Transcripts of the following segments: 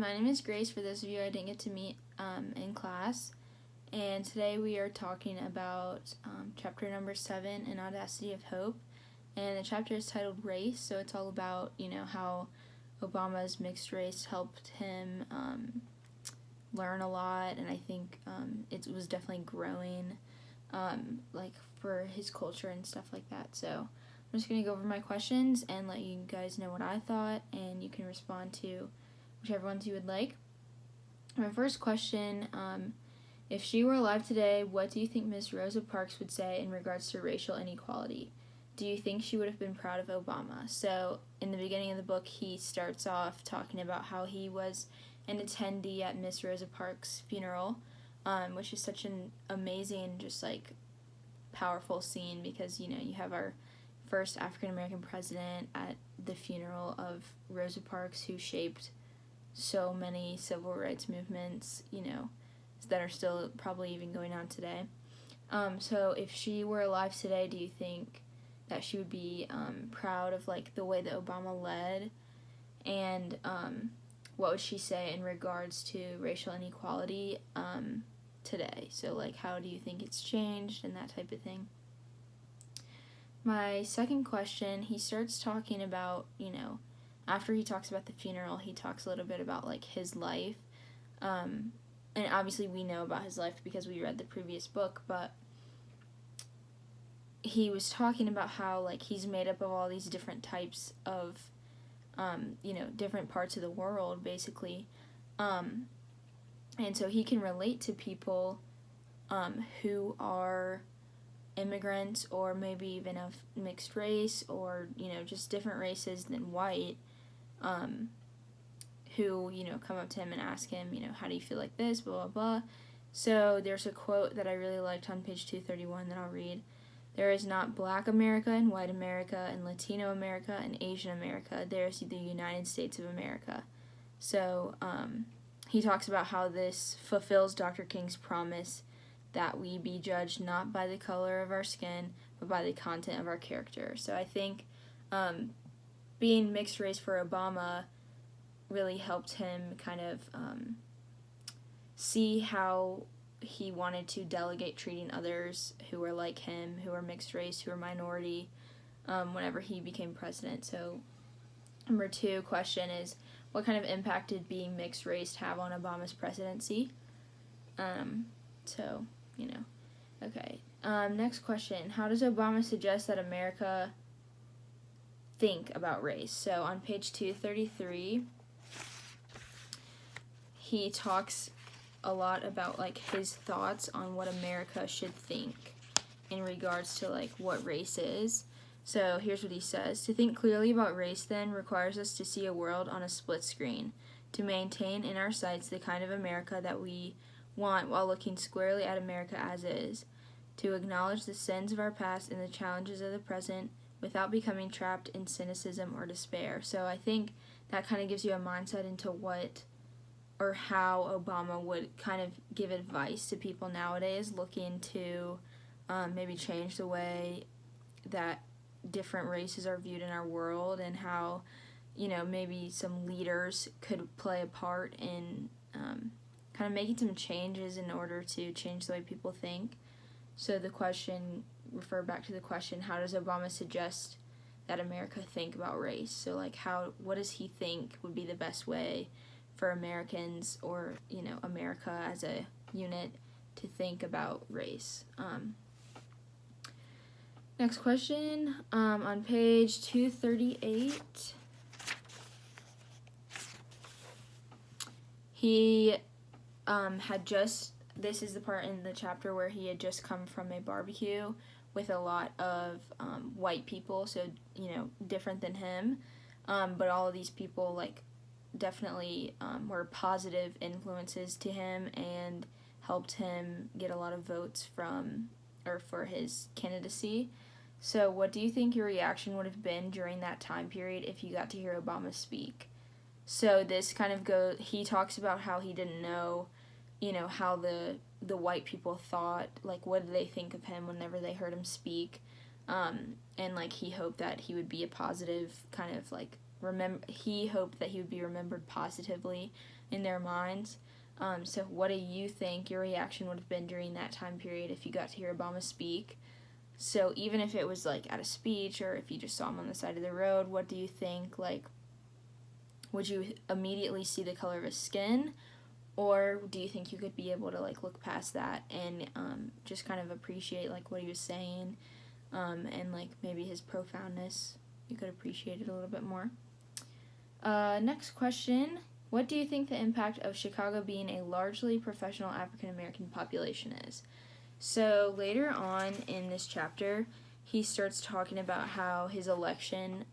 my name is Grace, for those of you I didn't get to meet in class, and today we are talking about chapter number 7 in Audacity of Hope, and the chapter is titled Race, so it's all about, how Obama's mixed race helped him learn a lot, and I think it was definitely growing, for his culture and stuff like that. So I'm just going to go over my questions and let you guys know what I thought, and you can respond to whichever ones you would like. My first question, if she were alive today, what do you think Miss Rosa Parks would say in regards to racial inequality? Do you think she would have been proud of Obama? So in the beginning of the book, he starts off talking about how he was an attendee at Miss Rosa Parks' funeral, which is such an amazing, powerful scene because, you have our first African-American president at the funeral of Rosa Parks, who shaped so many civil rights movements, that are still probably even going on today. So if she were alive today, do you think that she would be proud of, the way that Obama led? And what would she say in regards to racial inequality today? So, how do you think it's changed and that type of thing? My second question, he starts talking about, after he talks about the funeral, he talks a little bit about, his life. And obviously we know about his life because we read the previous book, but he was talking about how, he's made up of all these different types of, different parts of the world, basically. And so he can relate to people who are immigrants or maybe even of mixed race or, just different races than white, who, come up to him and ask him, how do you feel like this, blah, blah, blah. So there's a quote that I really liked on page 231 that I'll read. There is not Black America and White America and Latino America and Asian America. There is the United States of America. So he talks about how this fulfills Dr. King's promise that we be judged not by the color of our skin, but by the content of our character. So I think being mixed race for Obama really helped him kind of see how he wanted to delegate treating others who were like him, who were mixed race, who were minority, whenever he became president. So number 2 question is, what kind of impact did being mixed race have on Obama's presidency? Okay. Next question, how does Obama suggest that America think about race? So on page 233, he talks a lot about, his thoughts on what America should think in regards to, what race is. So here's what he says. To think clearly about race, then, requires us to see a world on a split screen, to maintain in our sights the kind of America that we want while looking squarely at America as is, to acknowledge the sins of our past and the challenges of the present without becoming trapped in cynicism or despair. So I think that kind of gives you a mindset into what or how Obama would kind of give advice to people nowadays looking to maybe change the way that different races are viewed in our world, and how, maybe some leaders could play a part in kind of making some changes in order to change the way people think. So the question, refer back to the question, how does Obama suggest that America think about race? So, what does he think would be the best way for Americans or, America as a unit to think about race? Next question, on page 238, he this is the part in the chapter where he had just come from a barbecue with a lot of white people, so, different than him, but all of these people, definitely were positive influences to him and helped him get a lot of votes for his candidacy. So what do you think your reaction would have been during that time period if you got to hear Obama speak? So this kind of he talks about how he didn't know, how the white people thought, what did they think of him whenever they heard him speak, and he hoped that he would be a positive kind of he hoped that he would be remembered positively in their minds. So what do you think your reaction would have been during that time period if you got to hear Obama speak? So even if it was like at a speech or if you just saw him on the side of the road, what do you think? Like, would you immediately see the color of his skin? Or do you think you could be able to like look past that and just kind of appreciate like what he was saying and like maybe his profoundness? You could appreciate it a little bit more. Next question. What do you think the impact of Chicago being a largely professional African American population is? So later on in this chapter, he starts talking about how his election,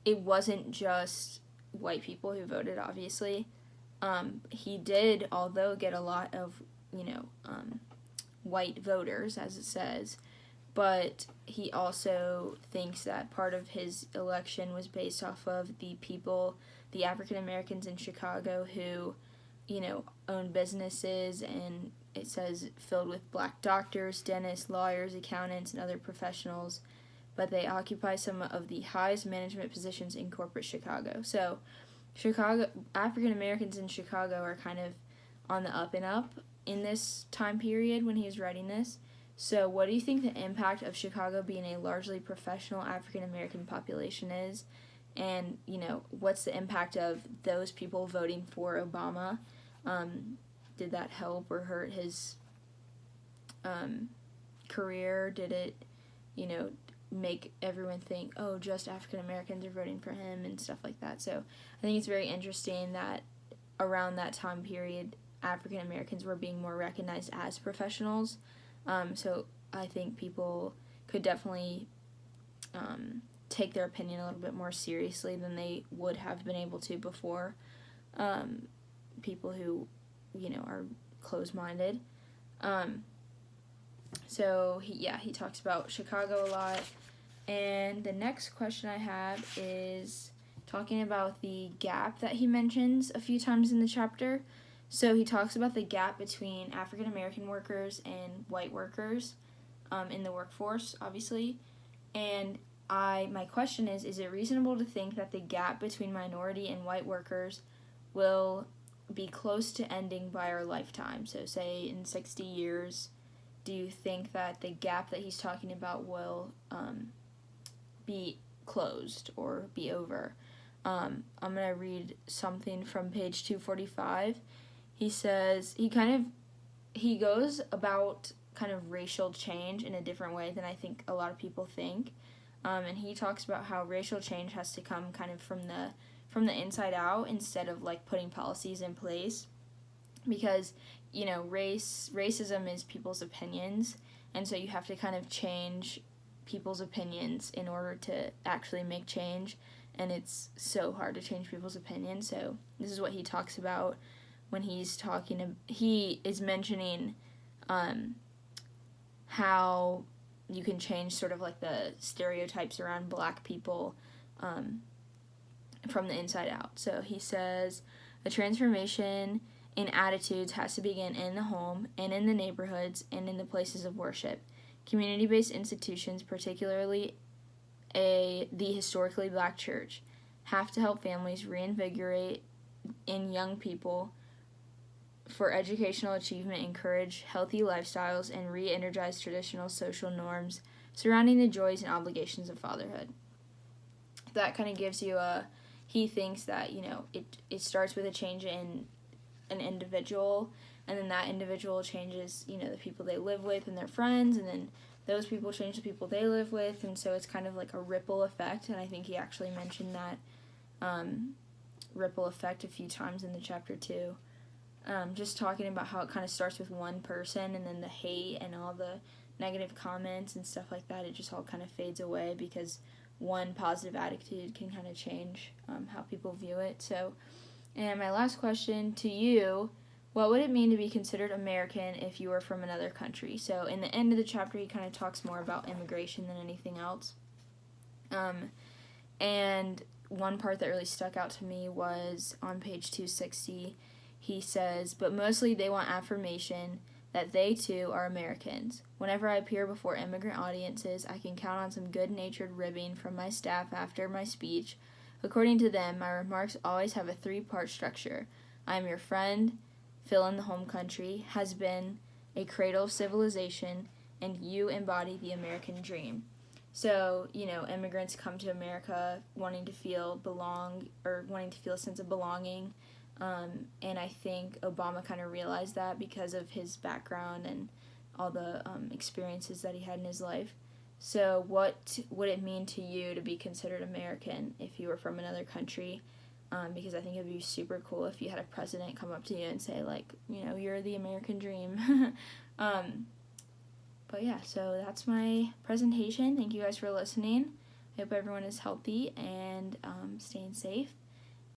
it wasn't just white people who voted, obviously. He did, although, get a lot of, white voters, as it says, but he also thinks that part of his election was based off of the African Americans in Chicago who, own businesses, and it says filled with black doctors, dentists, lawyers, accountants, and other professionals, but they occupy some of the highest management positions in corporate Chicago. So African Americans in Chicago are kind of on the up and up in this time period when he was writing this. So what do you think the impact of Chicago being a largely professional African American population is? And, what's the impact of those people voting for Obama? Did that help or hurt his career? Did it, make everyone think, oh, just African Americans are voting for him and stuff like that? So I think it's very interesting that around that time period, African Americans were being more recognized as professionals. So I think people could definitely take their opinion a little bit more seriously than they would have been able to before. People who, are closed-minded. So he talks about Chicago a lot. And the next question I have is talking about the gap that he mentions a few times in the chapter. So he talks about the gap between African American workers and white workers in the workforce, obviously. And my question is it reasonable to think that the gap between minority and white workers will be close to ending by our lifetime? So say in 60 years, do you think that the gap that he's talking about will be closed or be over? I'm going to read something from page 245. He says, he goes about kind of racial change in a different way than I think a lot of people think. And he talks about how racial change has to come kind of from the inside out instead of like putting policies in place, because racism is people's opinions, and so you have to kind of change people's opinions in order to actually make change, and it's so hard to change people's opinions. So this is what he talks about when he is mentioning how you can change sort of like the stereotypes around black people from the inside out. So he says, a transformation in attitudes has to begin in the home and in the neighborhoods and in the places of worship. Community-based institutions, particularly the historically black church, have to help families reinvigorate in young people for educational achievement, encourage healthy lifestyles, and re-energize traditional social norms surrounding the joys and obligations of fatherhood. That kind of gives you he thinks that, it starts with a change in an individual, and then that individual changes, the people they live with and their friends, and then those people change the people they live with, and so it's kind of like a ripple effect, and I think he actually mentioned that ripple effect a few times in the chapter too. Just talking about how it kind of starts with one person, and then the hate and all the negative comments and stuff like that, it just all kind of fades away because one positive attitude can kind of change how people view it. So, and my last question to you, what would it mean to be considered American if you were from another country? So in the end of the chapter, he kind of talks more about immigration than anything else. And one part that really stuck out to me was on page 260. He says, but mostly they want affirmation, that they too are Americans. Whenever I appear before immigrant audiences, I can count on some good-natured ribbing from my staff after my speech. According to them, my remarks always have a three-part structure. I am your friend, fill in the home country, has been a cradle of civilization, and you embody the American dream. So, immigrants come to America wanting to feel a sense of belonging. And I think Obama kind of realized that because of his background and all the experiences that he had in his life. So what would it mean to you to be considered American if you were from another country? Because I think it would be super cool if you had a president come up to you and say, you're the American dream. But yeah, so that's my presentation. Thank you guys for listening. I hope everyone is healthy and staying safe.